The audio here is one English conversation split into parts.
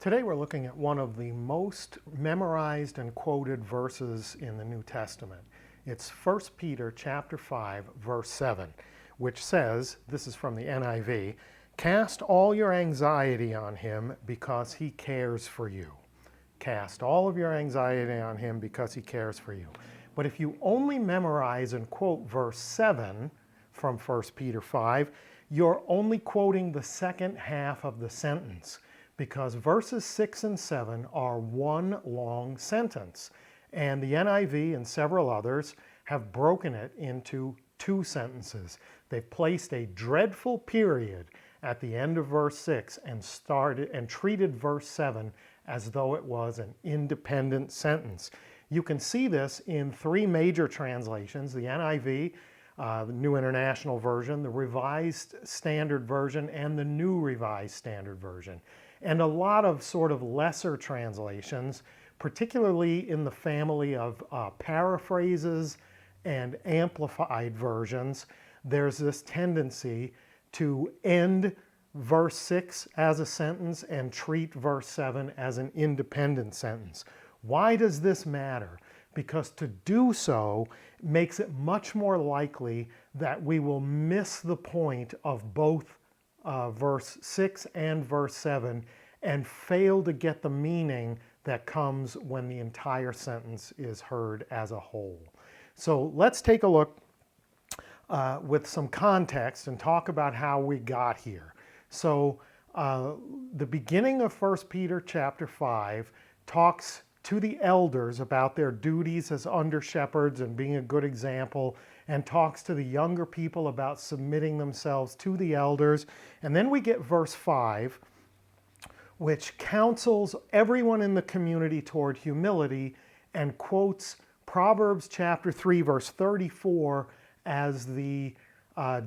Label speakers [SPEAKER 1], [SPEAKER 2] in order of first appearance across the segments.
[SPEAKER 1] Today we're looking at one of the most memorized and quoted verses in the New Testament. It's 1 Peter chapter 5, verse 7, which says, this is from the NIV, "Cast all your anxiety on him because he cares for you." Cast all of your anxiety on him because he cares for you. But if you only memorize and quote verse 7 from 1 Peter 5, you're only quoting the second half of the sentence, because verses 6 and 7 are one long sentence. And the NIV and several others have broken it into two sentences. They've placed a dreadful period at the end of verse 6 and treated verse 7 as though it was an independent sentence. You can see this in three major translations: the NIV, the New International Version, the Revised Standard Version, and the New Revised Standard Version. And a lot of sort of lesser translations, particularly in the family of paraphrases and amplified versions, there's this tendency to end verse 6 as a sentence and treat verse 7 as an independent sentence. Why does this matter? Because to do so makes it much more likely that we will miss the point of both verse 6 and verse 7 and fail to get the meaning that comes when the entire sentence is heard as a whole. So let's take a look with some context and talk about how we got here. So the beginning of 1 Peter chapter 5 talks to the elders about their duties as under-shepherds and being a good example, and talks to the younger people about submitting themselves to the elders. And then we get verse 5, which counsels everyone in the community toward humility and quotes Proverbs chapter 3, verse 34 as the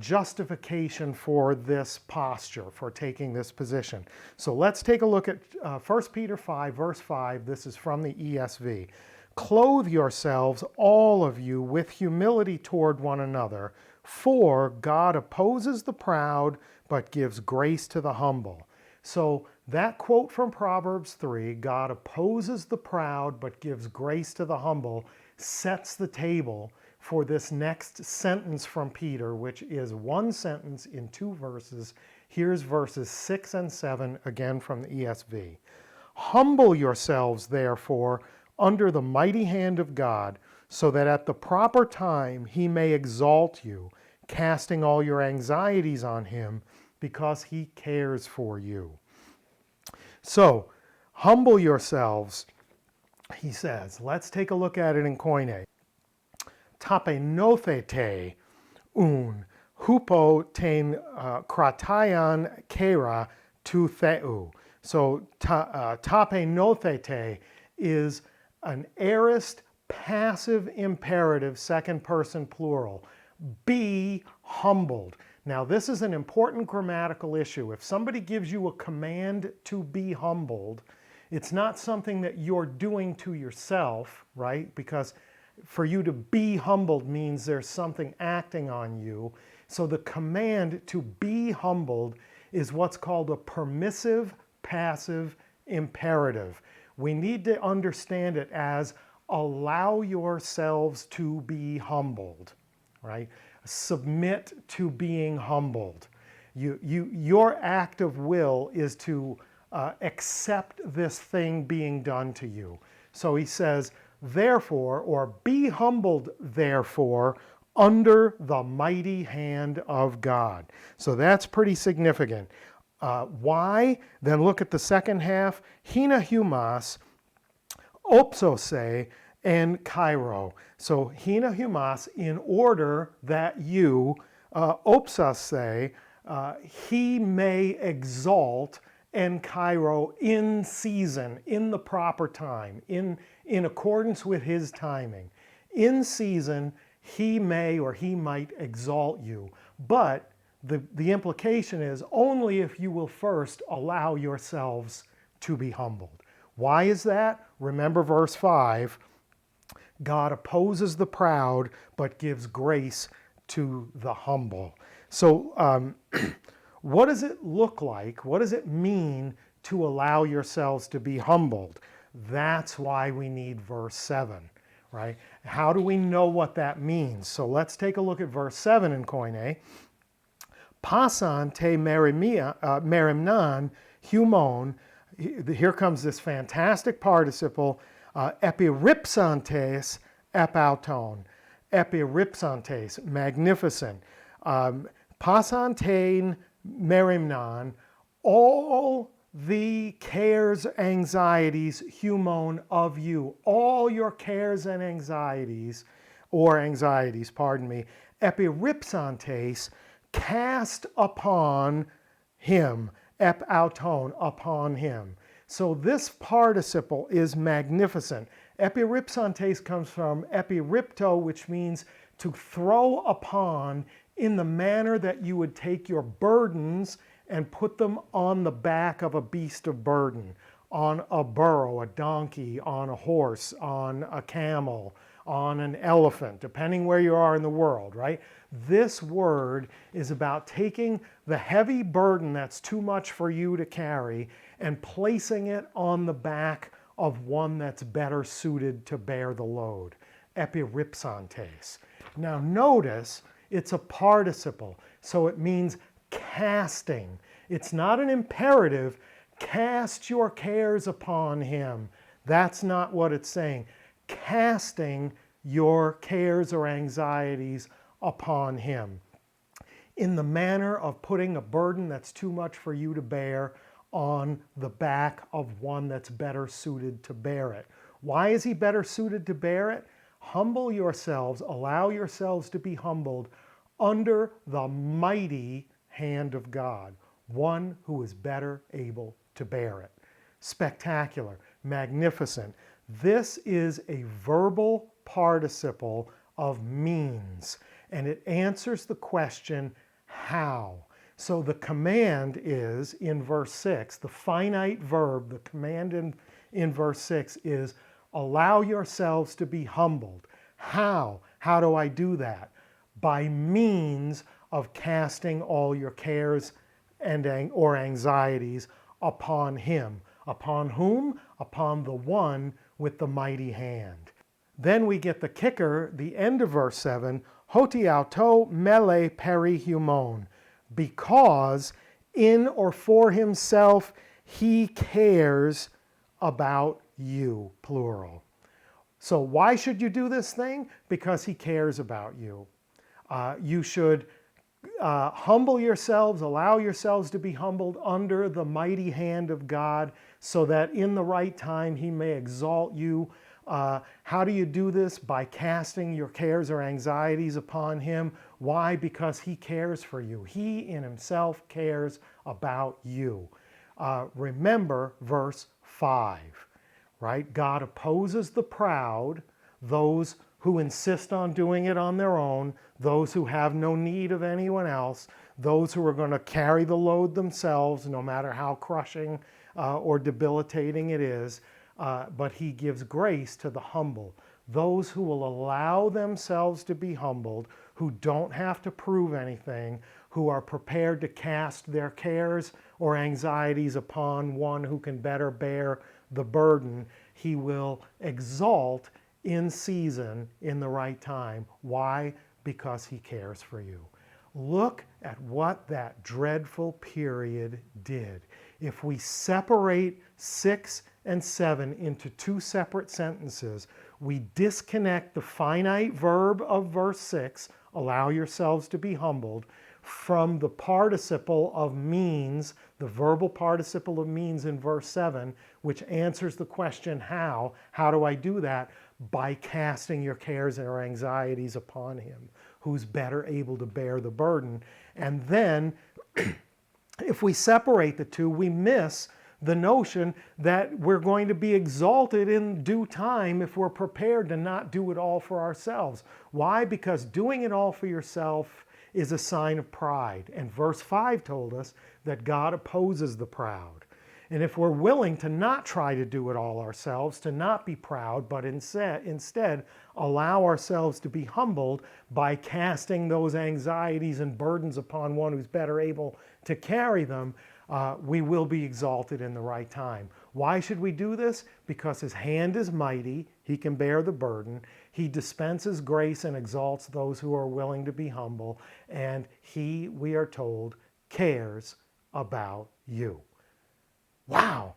[SPEAKER 1] justification for this posture, for taking this position. So let's take a look at 1 Peter 5, verse 5. This is from the ESV. "Clothe yourselves, all of you, with humility toward one another, for God opposes the proud, but gives grace to the humble." So that quote from Proverbs 3, "God opposes the proud, but gives grace to the humble," sets the table for this next sentence from Peter, which is one sentence in two verses. Here's verses 6 and 7 again from the ESV. "Humble yourselves, therefore, under the mighty hand of God, so that at the proper time he may exalt you, casting all your anxieties on him, because he cares for you." So, humble yourselves, he says. Let's take a look at it in Koine. "Tapenothete un hupo ten kratian kera tu theu." So tapenothete is an aorist passive imperative, second person plural. Be humbled. Now this is an important grammatical issue. If somebody gives you a command to be humbled, it's not something that you're doing to yourself, right? Because for you to be humbled means there's something acting on you. So the command to be humbled is what's called a permissive passive imperative. We need to understand it as allow yourselves to be humbled, right? Submit to being humbled. Your act of will is to accept this thing being done to you. So he says, "Therefore," or "be humbled, therefore, under the mighty hand of God." So that's pretty significant. Why? Then look at the second half. "Hina humas, opsose, and Cairo." So hina humas, in order that you, opsase, he may exalt, and Cairo, in season, in the proper time, in accordance with his timing. In season, he may or he might exalt you. But the implication is only if you will first allow yourselves to be humbled. Why is that? Remember verse 5. God opposes the proud, but gives grace to the humble. So what does it look like? What does it mean to allow yourselves to be humbled. That's why we need verse 7, right? How do we know what that means? So let's take a look at verse 7 in Koine. Pasan te merimnan humon. Here comes this fantastic participle, epiripsantes epauton. Epiripsantes, magnificent. Pasantein merimnan, all the cares, anxieties, humon, of you. All your cares and anxieties, epiripsantes, cast upon him, epauton, upon him. So this participle is magnificent. Epiripsantes comes from epiripto, which means to throw upon, in the manner that you would take your burdens and put them on the back of a beast of burden, on a burro, a donkey, on a horse, on a camel, on an elephant, depending where you are in the world, right? This word is about taking the heavy burden that's too much for you to carry and placing it on the back of one that's better suited to bear the load. Epiripsantes. Now notice it's a participle, so it means casting. It's not an imperative. Cast your cares upon him. That's not what it's saying. Casting your cares or anxieties upon him, in the manner of putting a burden that's too much for you to bear on the back of one that's better suited to bear it. Why is he better suited to bear it? Humble yourselves, allow yourselves to be humbled under the mighty hand of God, one who is better able to bear it. Spectacular, magnificent. This is a verbal participle of means, and it answers the question, how? So the command is, in verse 6, the finite verb, the command in verse 6 is, allow yourselves to be humbled. How? How do I do that? By means of casting all your cares or anxieties upon him. Upon whom? Upon the one with the mighty hand. Then we get the kicker, the end of verse 7, hotiauto mele perihumon, because in or for himself he cares about you, plural. So why should you do this thing? Because he cares about you. You should humble yourselves, allow yourselves to be humbled under the mighty hand of God, so that in the right time he may exalt you. How do you do this? By casting your cares or anxieties upon him. Why? Because he cares for you. He in himself cares about you. Remember verse 5, right? God opposes the proud, those who insist on doing it on their own, those who have no need of anyone else, those who are going to carry the load themselves, no matter how crushing or debilitating it is. But he gives grace to the humble, those who will allow themselves to be humbled, who don't have to prove anything, who are prepared to cast their cares or anxieties upon one who can better bear the burden. He will exalt in season, in the right time. Why? Because he cares for you. Look at what that dreadful period did. If we separate 6 and 7 into two separate sentences, we disconnect the finite verb of verse 6, allow yourselves to be humbled, from the participle of means, the verbal participle of means in verse 7, which answers the question, how? How do I do that? By casting your cares or anxieties upon him, who's better able to bear the burden. And then, if we separate the two, we miss the notion that we're going to be exalted in due time if we're prepared to not do it all for ourselves. Why? Because doing it all for yourself is a sign of pride. And verse 5 told us that God opposes the proud. And if we're willing to not try to do it all ourselves, to not be proud, but instead allow ourselves to be humbled by casting those anxieties and burdens upon one who's better able to carry them, we will be exalted in the right time. Why should we do this? Because his hand is mighty, he can bear the burden, he dispenses grace and exalts those who are willing to be humble, and he, we are told, cares about you. Wow!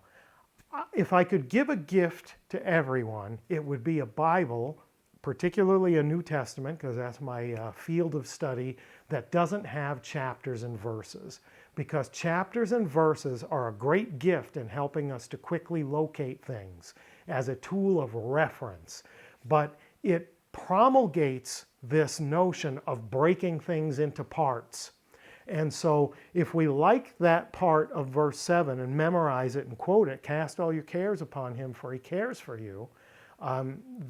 [SPEAKER 1] If I could give a gift to everyone, it would be a Bible, particularly a New Testament, because that's my field of study, that doesn't have chapters and verses. Because chapters and verses are a great gift in helping us to quickly locate things as a tool of reference. But it promulgates this notion of breaking things into parts. And so if we like that part of verse 7 and memorize it and quote it, cast all your cares upon him for he cares for you,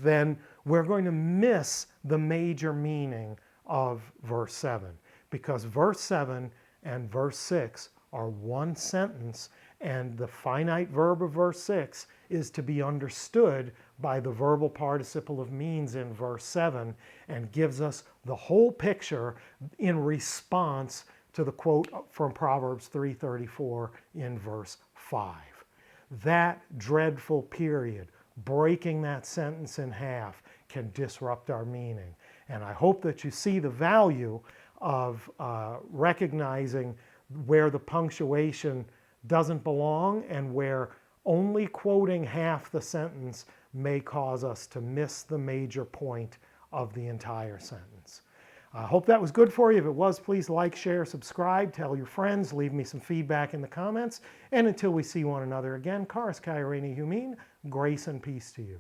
[SPEAKER 1] then we're going to miss the major meaning of verse 7. Because verse 7 and verse 6 are one sentence, and the finite verb of verse 6 is to be understood by the verbal participle of means in verse 7 and gives us the whole picture in response to the quote from Proverbs 3:34 in verse 5. That dreadful period, breaking that sentence in half, can disrupt our meaning. And I hope that you see the value of recognizing where the punctuation doesn't belong and where only quoting half the sentence may cause us to miss the major point of the entire sentence. I hope that was good for you. If it was, please like, share, subscribe, tell your friends, leave me some feedback in the comments. And until we see one another again, Charis Kairini Humin, grace and peace to you.